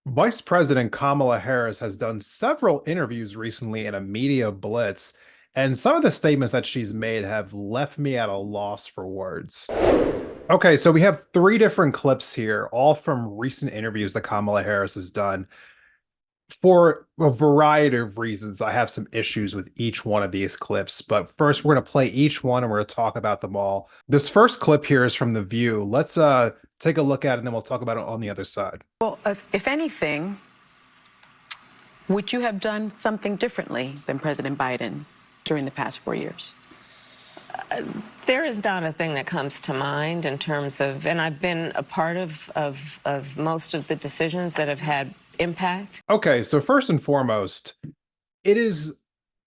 Vice President Kamala Harris has done several interviews recently in a media blitz, and some of the statements that she's made have left me at a loss for words. Okay, so we have three different clips here, all from recent interviews that Kamala Harris has done. For a variety of reasons, I have some issues with each one of these clips, but first we're going to play each one and we're going to talk about them all. This first clip here is from The View. Let's take a look at it and then we'll talk about it on the other side. Well, if anything, would you have done something differently than President Biden during the past 4 years? There is not a thing that comes to mind in terms of, and I've been a part of most of the decisions that have had impact. Okay, so first and foremost, it is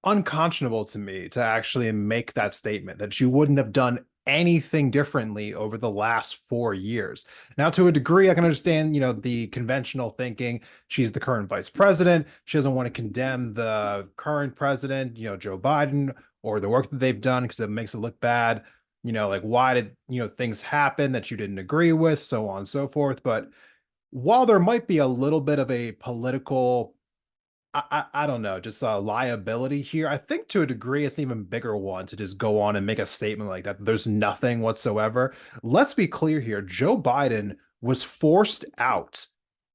unconscionable to me to actually make that statement that you wouldn't have done anything differently over the last 4 years. Now, to a degree, I can understand, the conventional thinking. She's the current vice president. She doesn't want to condemn the current president, Joe Biden, or the work that they've done because it makes it look bad. Like why did, things happen that you didn't agree with, so on and so forth. But while there might be a little bit of a political I don't know, just a liability here. I think to a degree, it's an even bigger one to just go on and make a statement like that. There's nothing whatsoever. Let's be clear here. Joe Biden was forced out.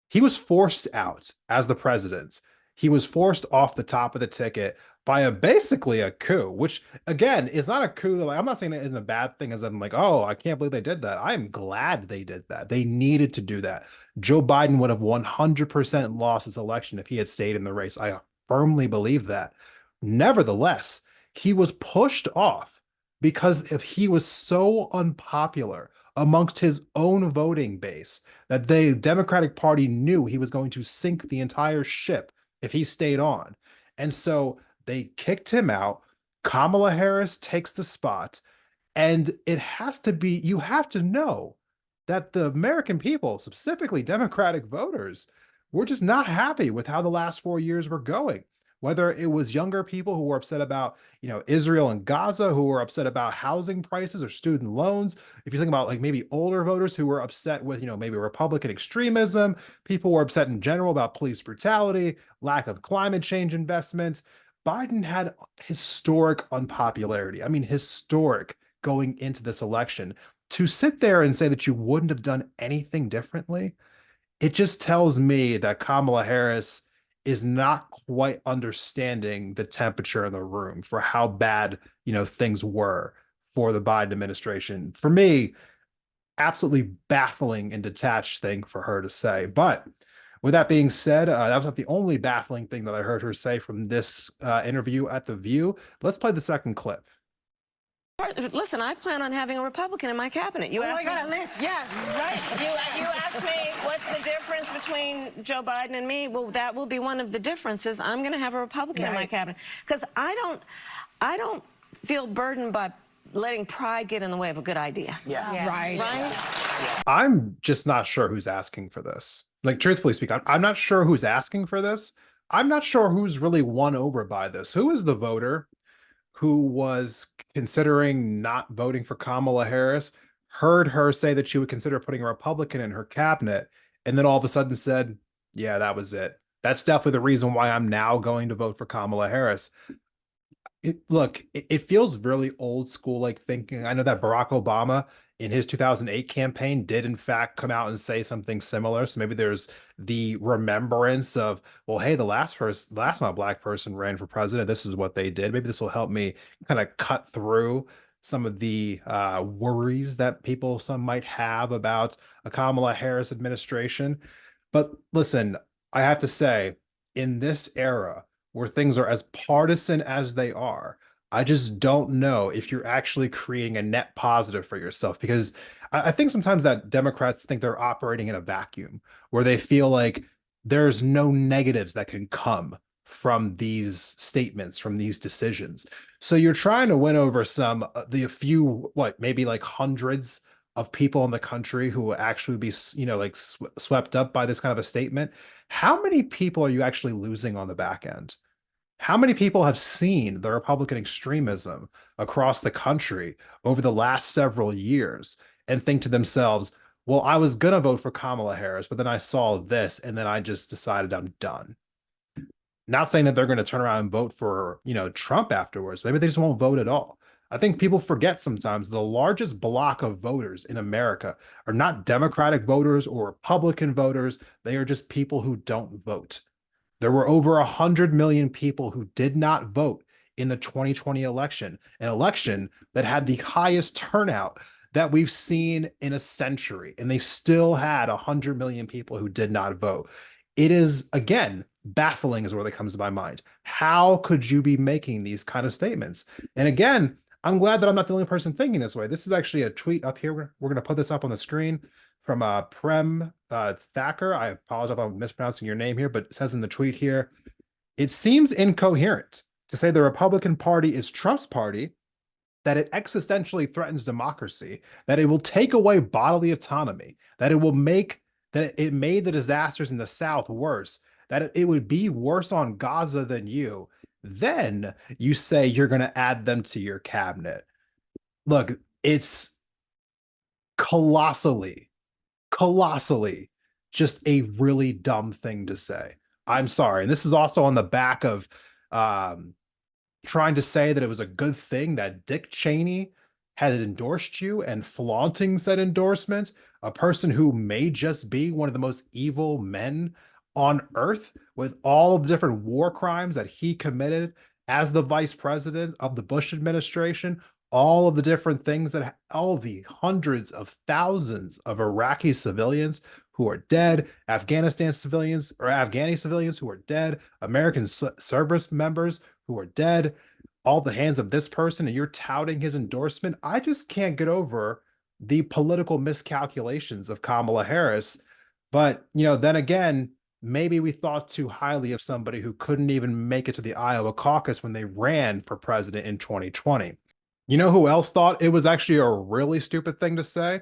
He was forced out as the president. He was forced off the top of the ticket by basically a coup, which again is not a coup. Like, I'm not saying that isn't a bad thing, as I'm like, oh, I can't believe they did that. I am glad they did that. They needed to do that. Joe Biden would have 100% lost his election if he had stayed in the race. I firmly believe that. Nevertheless, he was pushed off because if he was so unpopular amongst his own voting base that the Democratic Party knew he was going to sink the entire ship if he stayed on. And so they kicked him out. Kamala Harris takes the spot. And it has to be, you have to know that the American people, specifically Democratic voters, were just not happy with how the last 4 years were going. Whether it was younger people who were upset about, Israel and Gaza, who were upset about housing prices or student loans. If you think about like maybe older voters who were upset with, maybe Republican extremism, people were upset in general about police brutality, lack of climate change investments. Biden had historic unpopularity. I mean, historic going into this election. To sit there and say that you wouldn't have done anything differently, it just tells me that Kamala Harris is not quite understanding the temperature in the room for how bad, things were for the Biden administration. For me, absolutely baffling and detached thing for her to say. But with that being said, that was not the only baffling thing that I heard her say from this interview at The View. Let's play the second clip. Listen, I plan on having a Republican in my cabinet. You asked I got a list. Yes, right. You asked me what's the difference between Joe Biden and me. Well, that will be one of the differences. I'm going to have a Republican in my cabinet because I don't feel burdened by letting pride get in the way of a good idea. Yeah. Right. I'm just not sure who's asking for this. Like, truthfully speaking, I'm not sure who's asking for this. I'm not sure who's really won over by this. Who is the voter who was considering not voting for Kamala Harris, heard her say that she would consider putting a Republican in her cabinet, and then all of a sudden said, yeah, that was it. That's definitely the reason why I'm now going to vote for Kamala Harris. It feels really old school like thinking. I know that Barack Obama in his 2008 campaign did in fact come out and say something similar. So maybe there's the remembrance of, well, hey, the last not black person ran for president. This is what they did. Maybe this will help me kind of cut through some of the worries that some might have about a Kamala Harris administration. But listen, I have to say, in this era, where things are as partisan as they are, I just don't know if you're actually creating a net positive for yourself, because I think sometimes that Democrats think they're operating in a vacuum where they feel like there's no negatives that can come from these statements, from these decisions. So you're trying to win over the few, maybe like hundreds of people in the country who will actually be, like swept up by this kind of a statement. How many people are you actually losing on the back end? How many people have seen the Republican extremism across the country over the last several years and think to themselves, well, I was going to vote for Kamala Harris, but then I saw this and then I just decided I'm done. Not saying that they're going to turn around and vote for, Trump afterwards. Maybe they just won't vote at all. I think people forget sometimes the largest block of voters in America are not Democratic voters or Republican voters. They are just people who don't vote. There were over 100 million people who did not vote in the 2020 election, an election that had the highest turnout that we've seen in a century. And they still had 100 million people who did not vote. It is, again, baffling is where that comes to my mind. How could you be making these kind of statements? And again, I'm glad that I'm not the only person thinking this way. This is actually a tweet up here. We're going to put this up on the screen from Prem Thacker. I apologize if I'm mispronouncing your name here, but it says in the tweet here, it seems incoherent to say the Republican Party is Trump's party, that it existentially threatens democracy, that it will take away bodily autonomy, that it made the disasters in the South worse, that it would be worse on Gaza than you. Then you say you're going to add them to your cabinet. Look, it's colossally just a really dumb thing to say. I'm sorry. And this is also on the back of trying to say that it was a good thing that Dick Cheney had endorsed you and flaunting said endorsement, a person who may just be one of the most evil men on earth with all of the different war crimes that he committed as the vice president of the Bush administration, all of the different things that all the hundreds of thousands of Iraqi civilians who are dead, Afghanistan civilians or Afghani civilians who are dead, American service members who are dead, all the hands of this person, and you're touting his endorsement. I just can't get over the political miscalculations of Kamala Harris. But, then again, maybe we thought too highly of somebody who couldn't even make it to the Iowa caucus when they ran for president in 2020. You know who else thought it was actually a really stupid thing to say?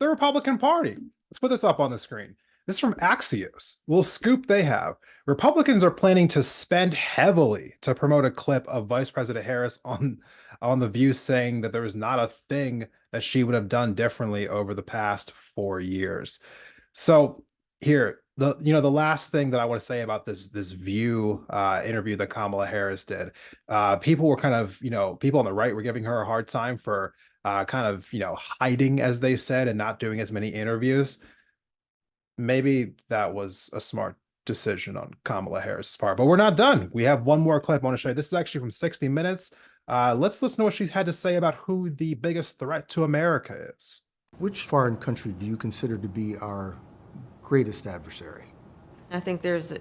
The Republican Party. Let's put this up on the screen. This is from Axios. Little scoop they have. Republicans are planning to spend heavily to promote a clip of Vice President Harris on The View saying that there was not a thing that she would have done differently over the past 4 years. So here, the last thing that I want to say about this View interview that Kamala Harris did, people were kind of, people on the right were giving her a hard time for kind of, hiding, as they said, and not doing as many interviews. Maybe that was a smart decision on Kamala Harris's part, but we're not done. We have one more clip I want to show you. This is actually from 60 Minutes. Let's listen to what she had to say about who the biggest threat to America is. Which foreign country do you consider to be our greatest adversary? I think there's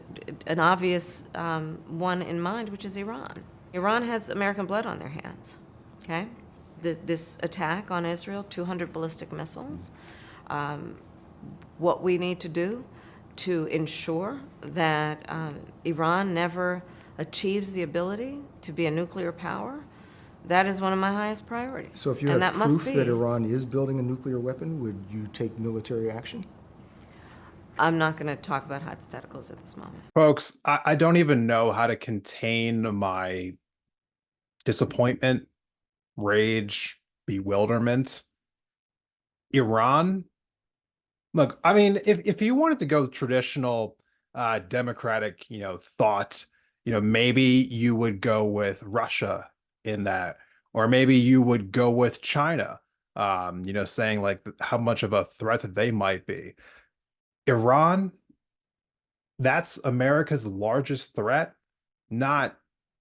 an obvious one in mind, which is Iran. Iran has American blood on their hands, okay? This attack on Israel, 200 ballistic missiles. What we need to do to ensure that Iran never achieves the ability to be a nuclear power, that is one of my highest priorities. So if you have proof that Iran is building a nuclear weapon, would you take military action? I'm not going to talk about hypotheticals at this moment. Folks, I don't even know how to contain my disappointment, rage, bewilderment. Iran? Look, I mean, if you wanted to go traditional democratic, thought, maybe you would go with Russia in that, or maybe you would go with China, saying like how much of a threat that they might be. Iran, that's America's largest threat. Not,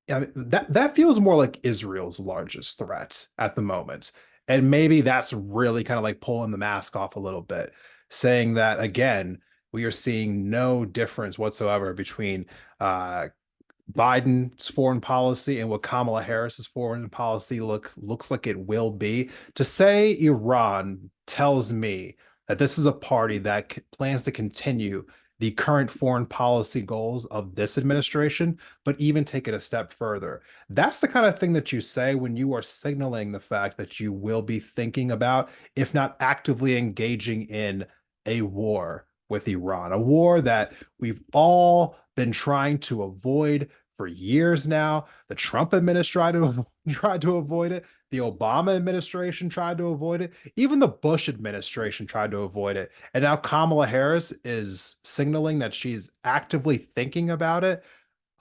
I mean, that feels more like Israel's largest threat at the moment. And maybe that's really kind of like pulling the mask off a little bit, saying that, again, we are seeing no difference whatsoever between Biden's foreign policy and what Kamala Harris's foreign policy looks like it will be. To say Iran tells me that this is a party that plans to continue the current foreign policy goals of this administration, but even take it a step further. That's the kind of thing that you say when you are signaling the fact that you will be thinking about, if not actively engaging in, a war with Iran, a war that we've all been trying to avoid for years now. The Trump administration tried to avoid it. The Obama administration tried to avoid it. Even the Bush administration tried to avoid it. And now Kamala Harris is signaling that she's actively thinking about it.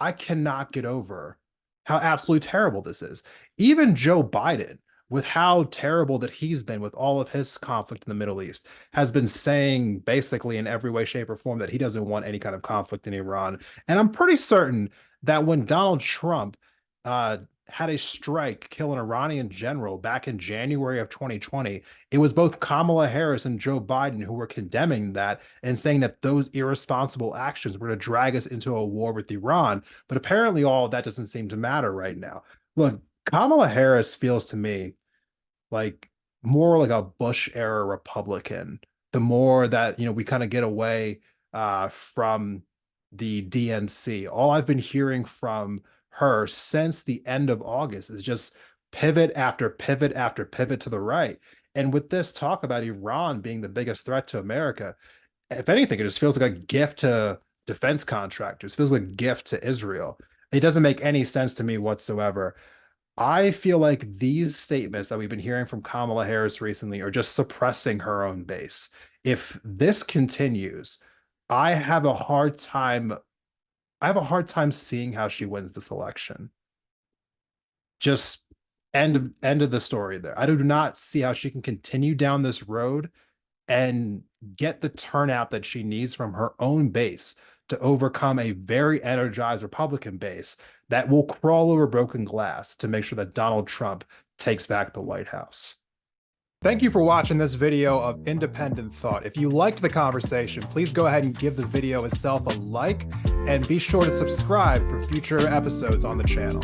I cannot get over how absolutely terrible this is. Even Joe Biden, with how terrible that he's been with all of his conflict in the Middle East, has been saying basically in every way, shape, or form that he doesn't want any kind of conflict in Iran. And I'm pretty certain that when Donald Trump had a strike kill an Iranian general back in January of 2020, it was both Kamala Harris and Joe Biden who were condemning that and saying that those irresponsible actions were to drag us into a war with Iran. But apparently all of that doesn't seem to matter right now. Look, Kamala Harris feels to me like more like a Bush era Republican. The more that, you know, we kind of get away from the DNC. All I've been hearing from her since the end of August is just pivot after pivot after pivot to the right. And with this talk about Iran being the biggest threat to America, if anything, it just feels like a gift to defense contractors. It feels like a gift to Israel. It doesn't make any sense to me whatsoever. I feel like these statements that we've been hearing from Kamala Harris recently are just suppressing her own base. If this continues, I have a hard time seeing how she wins this election. Just end of the story there. I do not see how she can continue down this road and get the turnout that she needs from her own base to overcome a very energized Republican base that will crawl over broken glass to make sure that Donald Trump takes back the White House. Thank you for watching this video of Independent Thought. If you liked the conversation, please go ahead and give the video itself a like, and be sure to subscribe for future episodes on the channel.